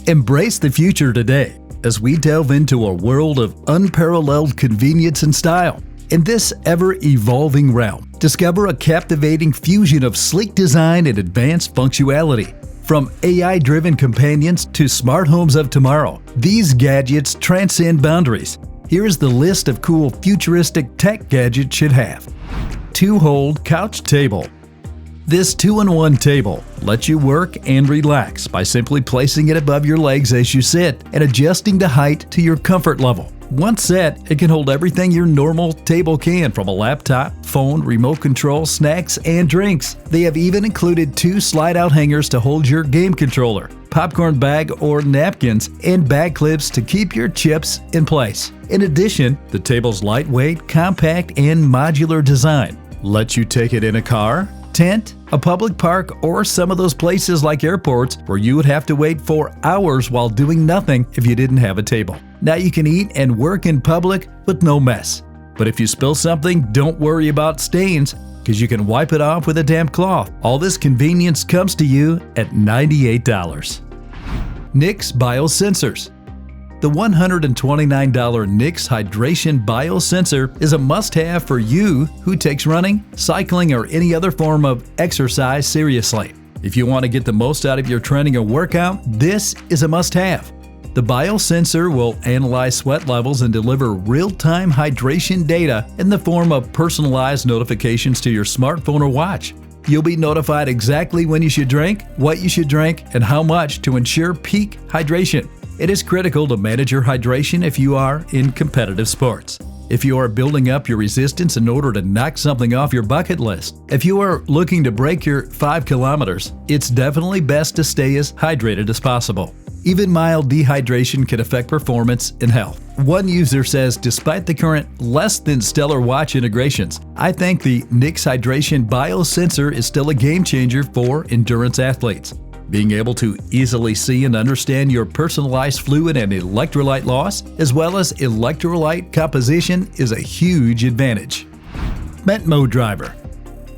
Embrace the future today as we delve into a world of unparalleled convenience and style. In this ever-evolving realm, discover a captivating fusion of sleek design and advanced functionality. From AI-driven companions to smart homes of tomorrow, these gadgets transcend boundaries. Here is the list of cool futuristic tech gadgets should have. 2-hold couch table. This 2-in-1 table lets you work and relax by simply placing it above your legs as you sit and adjusting the height to your comfort level. Once set, it can hold everything your normal table can, from a laptop, phone, remote control, snacks, and drinks. They have even included 2 slide-out hangers to hold your game controller, popcorn bag or napkins, and bag clips to keep your chips in place. In addition, the table's lightweight, compact, and modular design lets you take it in a car, tent, a public park, or some of those places like airports where you would have to wait for hours while doing nothing if you didn't have a table. Now you can eat and work in public with no mess. But if you spill something, don't worry about stains, because you can wipe it off with a damp cloth. All this convenience comes to you at $98. Nix Biosensors. The $129 Nix Hydration Biosensor is a must-have for you who takes running, cycling, or any other form of exercise seriously. If you want to get the most out of your training or workout, this is a must-have. The biosensor will analyze sweat levels and deliver real-time hydration data in the form of personalized notifications to your smartphone or watch. You'll be notified exactly when you should drink, what you should drink, and how much to ensure peak hydration. It is critical to manage your hydration if you are in competitive sports. If you are building up your resistance in order to knock something off your bucket list. If you are looking to break your 5 kilometers, it's definitely best to stay as hydrated as possible. Even mild dehydration can affect performance and health. One user says, despite the current less than stellar watch integrations, I think the Nix Hydration Biosensor is still a game changer for endurance athletes. Being able to easily see and understand your personalized fluid and electrolyte loss, as well as electrolyte composition, is a huge advantage. Metmo Driver.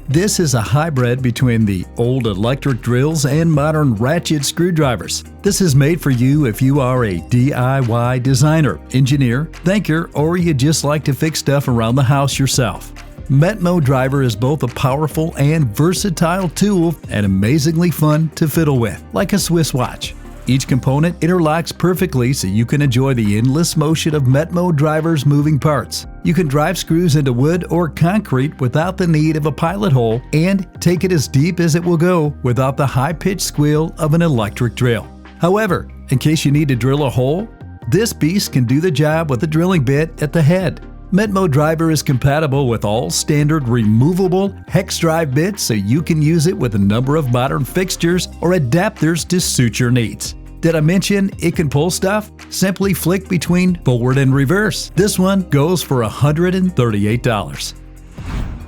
This is a hybrid between the old electric drills and modern ratchet screwdrivers. This is made for you if you are a DIY designer, engineer, thinker, or you just like to fix stuff around the house yourself. Metmo Driver is both a powerful and versatile tool and amazingly fun to fiddle with, like a Swiss watch. Each component interlocks perfectly so you can enjoy the endless motion of Metmo Driver's moving parts. You can drive screws into wood or concrete without the need of a pilot hole and take it as deep as it will go without the high-pitched squeal of an electric drill. However, in case you need to drill a hole, this beast can do the job with a drilling bit at the head. Metmo Driver is compatible with all standard removable hex drive bits, so you can use it with a number of modern fixtures or adapters to suit your needs. Did I mention it can pull stuff? Simply flick between forward and reverse. This one goes for $138.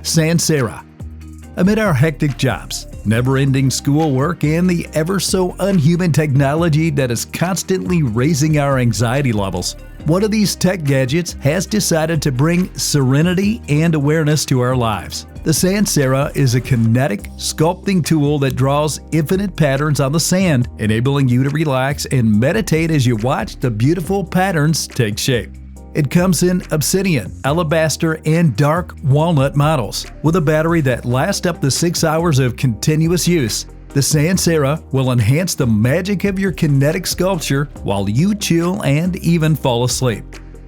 Sansera. Amid our hectic jobs, never-ending schoolwork, and the ever-so-unhuman technology that is constantly raising our anxiety levels, one of these tech gadgets has decided to bring serenity and awareness to our lives. The Sansera is a kinetic sculpting tool that draws infinite patterns on the sand, enabling you to relax and meditate as you watch the beautiful patterns take shape. It comes in obsidian, alabaster, and dark walnut models. With a battery that lasts up to 6 hours of continuous use, the Sansera will enhance the magic of your kinetic sculpture while you chill and even fall asleep.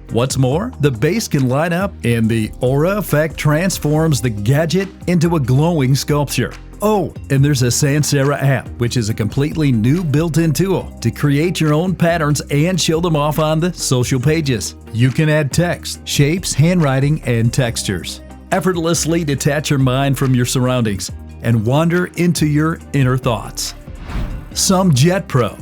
What's more, the base can light up and the aura effect transforms the gadget into a glowing sculpture. Oh, and there's a Sansera app, which is a completely new built-in tool to create your own patterns and show them off on the social pages. You can add text, shapes, handwriting, and textures. Effortlessly detach your mind from your surroundings and wander into your inner thoughts. Jet Pro.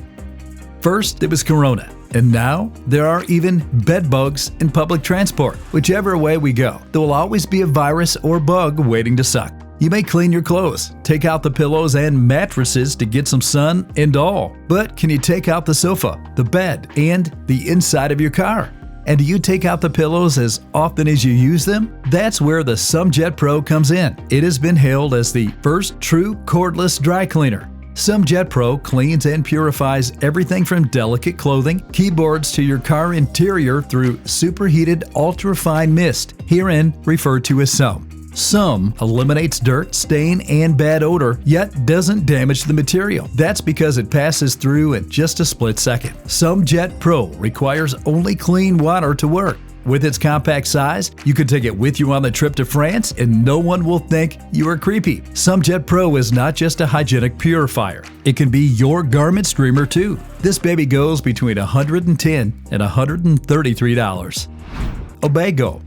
First, it was Corona, and now there are even bed bugs in public transport. Whichever way we go, there will always be a virus or bug waiting to suck. You may clean your clothes, take out the pillows and mattresses to get some sun and all. But can you take out the sofa, the bed, and the inside of your car? And do you take out the pillows as often as you use them? That's where the Jet Pro comes in. It has been hailed as the first true cordless dry cleaner. SumJet Pro cleans and purifies everything from delicate clothing, keyboards to your car interior through superheated ultrafine mist, herein referred to as Sum. Sum eliminates dirt, stain, and bad odor, yet doesn't damage the material. That's because it passes through in just a split second. SumJet Pro requires only clean water to work. With its compact size, you can take it with you on the trip to France and no one will think you are creepy. SumJet Pro is not just a hygienic purifier. It can be your garment streamer too. This baby goes between $110 and $133. Obago.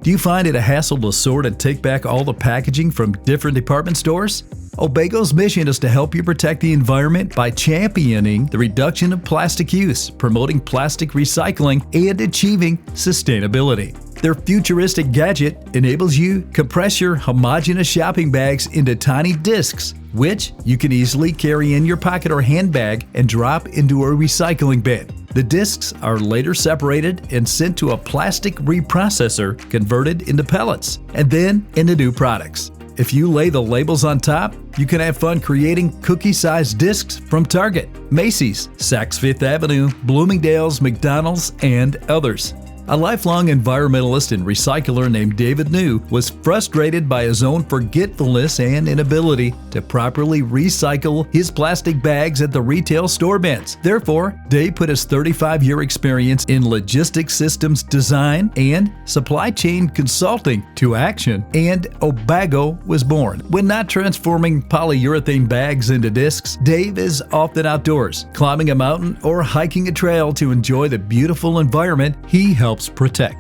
Do you find it a hassle to sort and take back all the packaging from different department stores? Obago's mission is to help you protect the environment by championing the reduction of plastic use, promoting plastic recycling, and achieving sustainability. Their futuristic gadget enables you to compress your homogeneous shopping bags into tiny discs, which you can easily carry in your pocket or handbag and drop into a recycling bin. The discs are later separated and sent to a plastic reprocessor, converted into pellets, and then into new products. If you lay the labels on top, you can have fun creating cookie-sized discs from Target, Macy's, Saks Fifth Avenue, Bloomingdale's, McDonald's, and others. A lifelong environmentalist and recycler named David New was frustrated by his own forgetfulness and inability to properly recycle his plastic bags at the retail store bins. Therefore, Dave put his 35-year experience in logistics systems design and supply chain consulting to action, and Obago was born. When not transforming polyurethane bags into discs, Dave is often outdoors, climbing a mountain or hiking a trail to enjoy the beautiful environment he helps protect.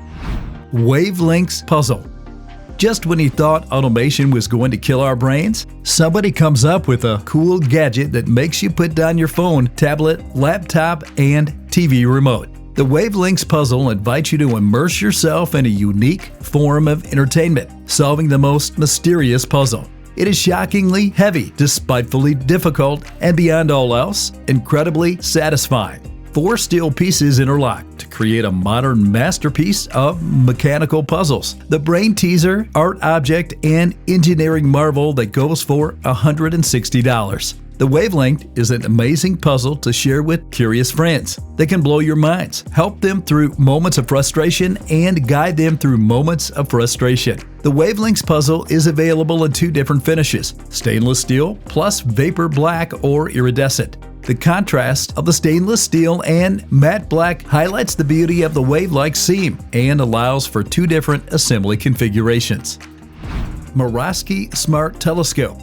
Wavelengths puzzle. Just when you thought automation was going to kill our brains, somebody comes up with a cool gadget that makes you put down your phone, tablet, laptop, and TV remote. The Wavelengths puzzle invites you to immerse yourself in a unique form of entertainment, solving the most mysterious puzzle. It is shockingly heavy, despitefully difficult, and beyond all else, incredibly satisfying. 4 steel pieces interlock to create a modern masterpiece of mechanical puzzles. The brain teaser, art object, and engineering marvel that goes for $160. The Wavelength is an amazing puzzle to share with curious friends. They can blow your minds, help them through moments of frustration, and guide them through moments of frustration. The Wavelengths puzzle is available in 2 different finishes, stainless steel plus vapor black or iridescent. The contrast of the stainless steel and matte black highlights the beauty of the wave-like seam and allows for 2 different assembly configurations. Miroski Smart Telescope.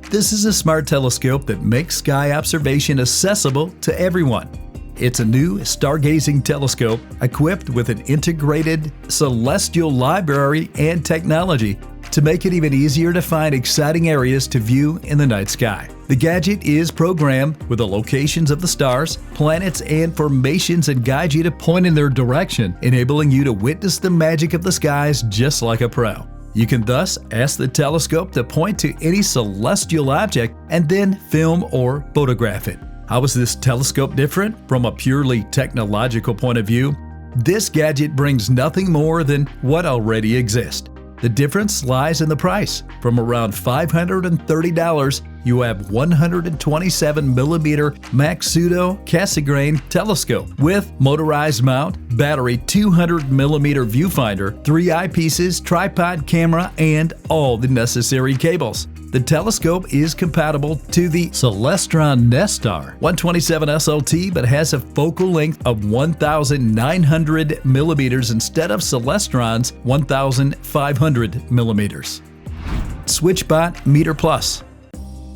This is a smart telescope that makes sky observation accessible to everyone. It's a new stargazing telescope equipped with an integrated celestial library and technology to make it even easier to find exciting areas to view in the night sky. The gadget is programmed with the locations of the stars, planets, and formations and guides you to point in their direction, enabling you to witness the magic of the skies just like a pro. You can thus ask the telescope to point to any celestial object and then film or photograph it. How is this telescope different from a purely technological point of view? This gadget brings nothing more than what already exists. The difference lies in the price. From around $530, you have 127mm Maxudo Cassegrain telescope with motorized mount, battery, 200mm viewfinder, 3 eyepieces, tripod, camera, and all the necessary cables. The telescope is compatible to the Celestron Nestar 127 SLT but has a focal length of 1,900mm instead of Celestron's 1,500mm. SwitchBot Meter Plus.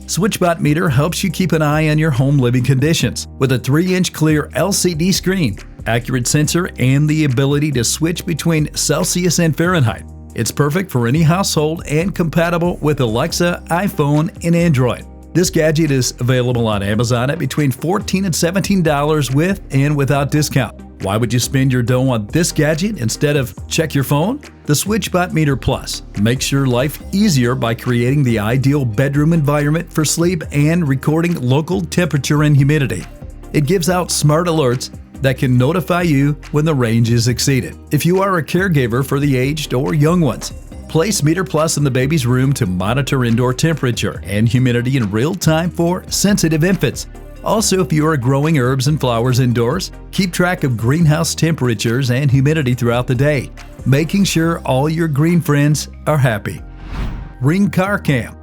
SwitchBot Meter helps you keep an eye on your home living conditions. With a 3-inch clear LCD screen, accurate sensor, and the ability to switch between Celsius and Fahrenheit, it's perfect for any household and compatible with Alexa, iPhone, and Android. This gadget is available on Amazon at between $14 and $17 with and without discount. Why would you spend your dough on this gadget instead of check your phone? The SwitchBot Meter Plus makes your life easier by creating the ideal bedroom environment for sleep and recording local temperature and humidity. It gives out smart alerts that can notify you when the range is exceeded. If you are a caregiver for the aged or young ones, Place Meter Plus in the baby's room to monitor indoor temperature and humidity in real time for sensitive infants. Also, if you are growing herbs and flowers indoors, keep track of greenhouse temperatures and humidity throughout the day, making sure all your green friends are happy. Ring Car Cam.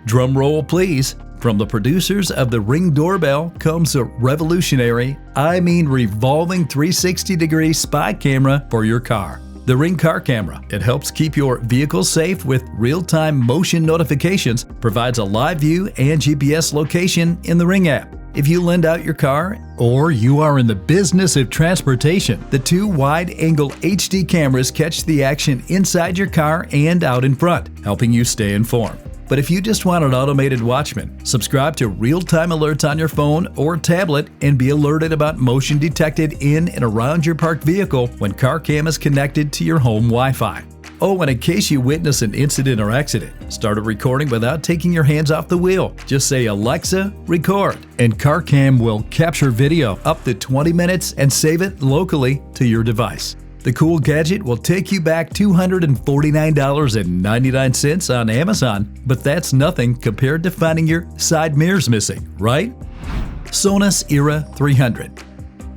Drum roll, please. From the producers of the Ring doorbell comes a revolutionary, revolving 360-degree spy camera for your car. The Ring Car Camera. It helps keep your vehicle safe with real-time motion notifications, provides a live view and GPS location in the Ring app. If you lend out your car or you are in the business of transportation, the two wide-angle HD cameras catch the action inside your car and out in front, helping you stay informed. But if you just want an automated watchman, subscribe to real-time alerts on your phone or tablet and be alerted about motion detected in and around your parked vehicle when CarCam is connected to your home Wi-Fi. Oh, and in case you witness an incident or accident, start a recording without taking your hands off the wheel. Just say, "Alexa, record," and CarCam will capture video up to 20 minutes and save it locally to your device. The cool gadget will take you back $249.99 on Amazon, but that's nothing compared to finding your side mirrors missing, right? Sonos Era 300.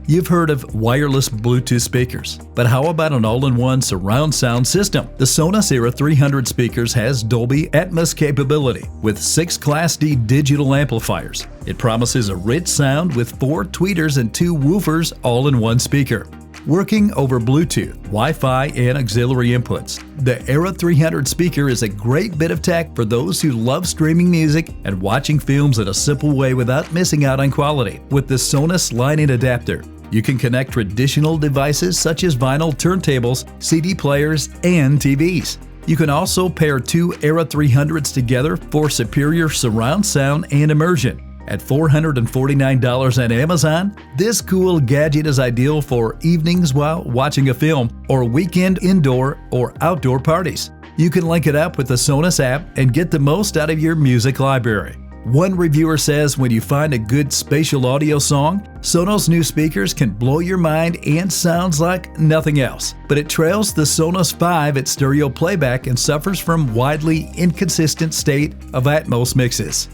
You've heard of wireless Bluetooth speakers, but how about an all-in-one surround sound system? The Sonos Era 300 speakers has Dolby Atmos capability with 6 Class D digital amplifiers. It promises a rich sound with 4 tweeters and 2 woofers all in one speaker. Working over Bluetooth, Wi-Fi, and auxiliary inputs, the Era 300 speaker is a great bit of tech for those who love streaming music and watching films in a simple way without missing out on quality. With the Sonos line-in adapter, you can connect traditional devices such as vinyl turntables, CD players, and TVs. You can also pair 2 Era 300s together for superior surround sound and immersion. At $449 on Amazon, this cool gadget is ideal for evenings while watching a film or weekend indoor or outdoor parties. You can link it up with the Sonos app and get the most out of your music library. One reviewer says when you find a good spatial audio song, Sonos new speakers can blow your mind and sounds like nothing else. But it trails the Sonos 5 at stereo playback and suffers from widely inconsistent state of Atmos mixes.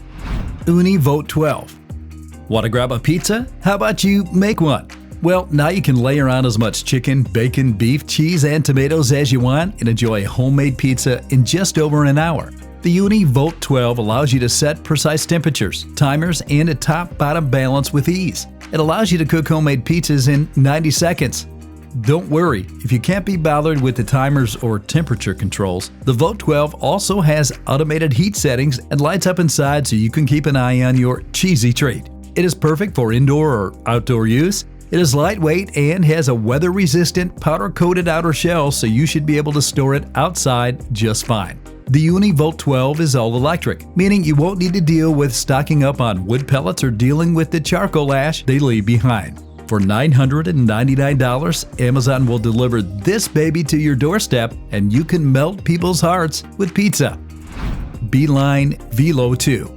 UniVote 12. Want to grab a pizza? How about you make one? Well, now you can layer on as much chicken, bacon, beef, cheese, and tomatoes as you want and enjoy a homemade pizza in just over an hour. The UniVote 12 allows you to set precise temperatures, timers, and a top-bottom balance with ease. It allows you to cook homemade pizzas in 90 seconds. Don't worry, if you can't be bothered with the timers or temperature controls, the Vote 12 also has automated heat settings and lights up inside so you can keep an eye on your cheesy treat. It is perfect for indoor or outdoor use. It is lightweight and has a weather-resistant powder-coated outer shell, so you should be able to store it outside just fine. The UniVote 12 is all electric, meaning you won't need to deal with stocking up on wood pellets or dealing with the charcoal ash they leave behind. For $999, Amazon will deliver this baby to your doorstep and you can melt people's hearts with pizza. Beeline Velo 2.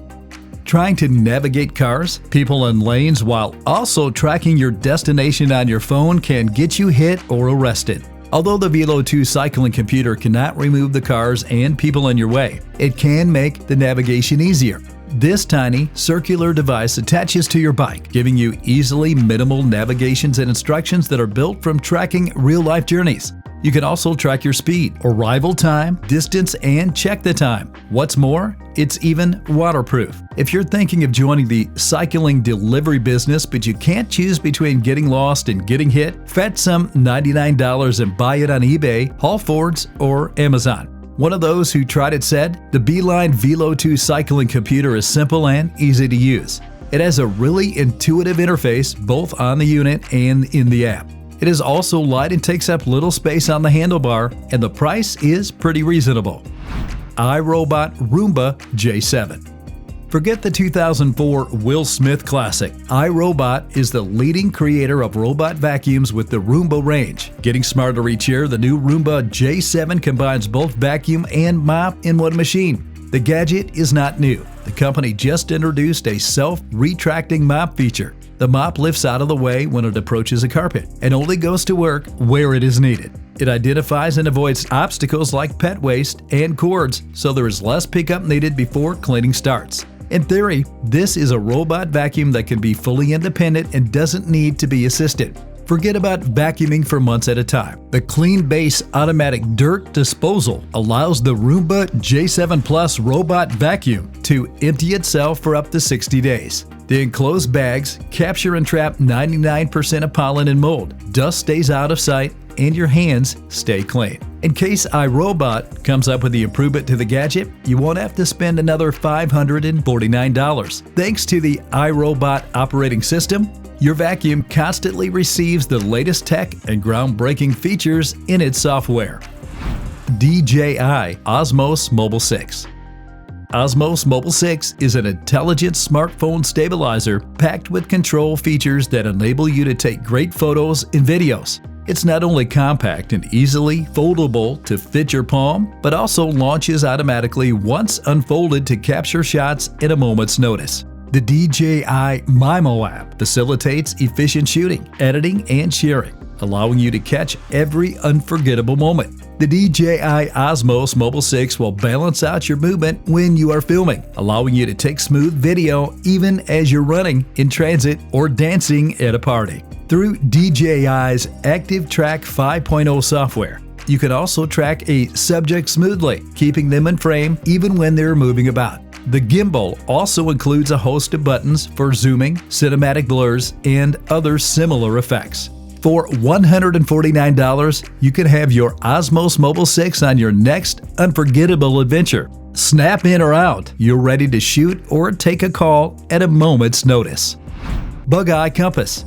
Trying to navigate cars, people, and lanes while also tracking your destination on your phone can get you hit or arrested. Although the Velo 2 cycling computer cannot remove the cars and people in your way, it can make the navigation easier. This tiny, circular device attaches to your bike, giving you easily minimal navigations and instructions that are built from tracking real-life journeys. You can also track your speed, arrival time, distance, and check the time. What's more, it's even waterproof. If you're thinking of joining the cycling delivery business but you can't choose between getting lost and getting hit, fetch some $99 and buy it on eBay, Haul Fords, or Amazon. One of those who tried it said, "The Beeline Velo 2 cycling computer is simple and easy to use. It has a really intuitive interface both on the unit and in the app. It is also light and takes up little space on the handlebar, and the price is pretty reasonable." iRobot Roomba J7. Forget the 2004 Will Smith classic. iRobot is the leading creator of robot vacuums with the Roomba range. Getting smarter each year, the new Roomba J7 combines both vacuum and mop in one machine. The gadget is not new. The company just introduced a self-retracting mop feature. The mop lifts out of the way when it approaches a carpet and only goes to work where it is needed. It identifies and avoids obstacles like pet waste and cords, so there is less pickup needed before cleaning starts. In theory, this is a robot vacuum that can be fully independent and doesn't need to be assisted. Forget about vacuuming for months at a time. The Clean Base Automatic Dirt Disposal allows the Roomba J7 Plus robot vacuum to empty itself for up to 60 days. The enclosed bags capture and trap 99% of pollen and mold. Dust stays out of sight and your hands stay clean. In case iRobot comes up with the improvement to the gadget, you won't have to spend another $549. Thanks to the iRobot operating system, your vacuum constantly receives the latest tech and groundbreaking features in its software. DJI Osmos Mobile 6. Osmos Mobile 6 is an intelligent smartphone stabilizer packed with control features that enable you to take great photos and videos. It's not only compact and easily foldable to fit your palm, but also launches automatically once unfolded to capture shots at a moment's notice. The DJI Mimo app facilitates efficient shooting, editing, and sharing, allowing you to catch every unforgettable moment. The DJI Osmos Mobile 6 will balance out your movement when you are filming, allowing you to take smooth video even as you're running, in transit, or dancing at a party. Through DJI's Active Track 5.0 software, you can also track a subject smoothly, keeping them in frame even when they're moving about. The gimbal also includes a host of buttons for zooming, cinematic blurs, and other similar effects. For $149, you can have your Osmos Mobile 6 on your next unforgettable adventure. Snap in or out, you're ready to shoot or take a call at a moment's notice. Bug Eye Compass.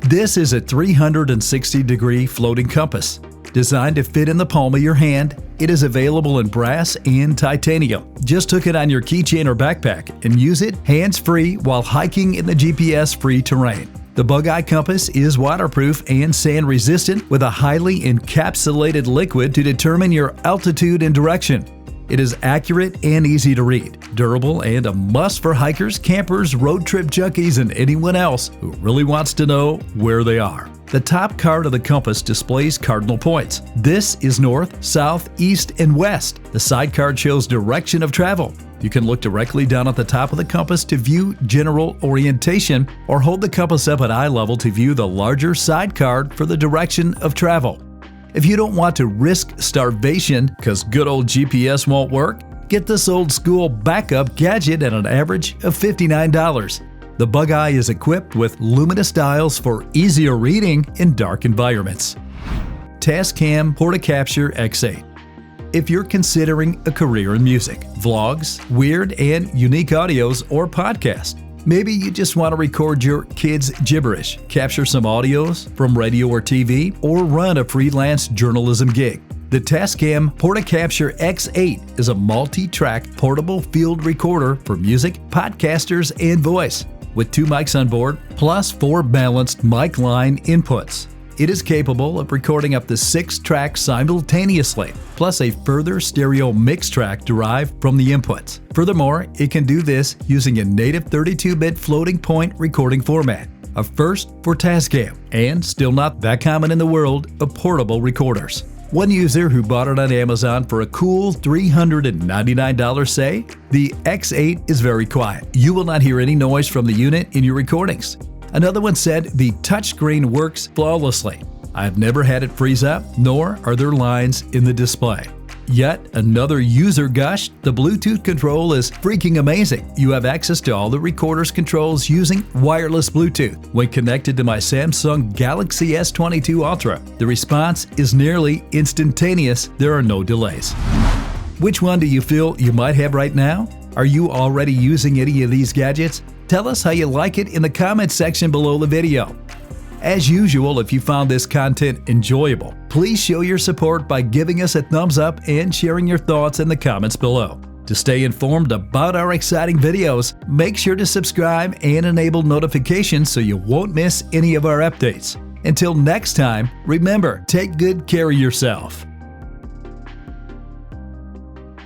This is a 360-degree floating compass. Designed to fit in the palm of your hand, it is available in brass and titanium. Just hook it on your keychain or backpack and use it hands-free while hiking in the GPS-free terrain. The Bug Eye Compass is waterproof and sand-resistant with a highly encapsulated liquid to determine your altitude and direction. It is accurate and easy to read, durable, and a must for hikers, campers, road trip junkies, and anyone else who really wants to know where they are. The top card of the compass displays cardinal points. This is north, south, east, and west. The side card shows direction of travel. You can look directly down at the top of the compass to view general orientation, or hold the compass up at eye level to view the larger side card for the direction of travel. If you don't want to risk starvation because good old GPS won't work, get this old school backup gadget at an average of $59. The Bug Eye is equipped with luminous dials for easier reading in dark environments. Tascam Portacapture X8. If you're considering a career in music, vlogs, weird and unique audios, or podcasts, maybe you just want to record your kids' gibberish, capture some audios from radio or TV, or run a freelance journalism gig. The Tascam Portacapture X8 is a multi-track portable field recorder for music, podcasters, and voice, with 2 mics on board, plus 4 balanced mic line inputs. It is capable of recording up to 6 tracks simultaneously, plus a further stereo mix track derived from the inputs. Furthermore, it can do this using a native 32-bit floating point recording format, a first for Tascam, and still not that common in the world of portable recorders. One user who bought it on Amazon for a cool $399 say, "The X8 is very quiet. You will not hear any noise from the unit in your recordings." Another one said, "The touchscreen works flawlessly. I have never had it freeze up, nor are there lines in the display." Yet another user gushed, "The Bluetooth control is freaking amazing. You have access to all the recorder's controls using wireless Bluetooth. When connected to my Samsung Galaxy S22 Ultra, the response is nearly instantaneous. There are no delays." Which one do you feel you might have right now? Are you already using any of these gadgets? Tell us how you like it in the comments section below the video. As usual, if you found this content enjoyable, please show your support by giving us a thumbs up and sharing your thoughts in the comments below. To stay informed about our exciting videos, make sure to subscribe and enable notifications so you won't miss any of our updates. Until next time, remember, take good care of yourself.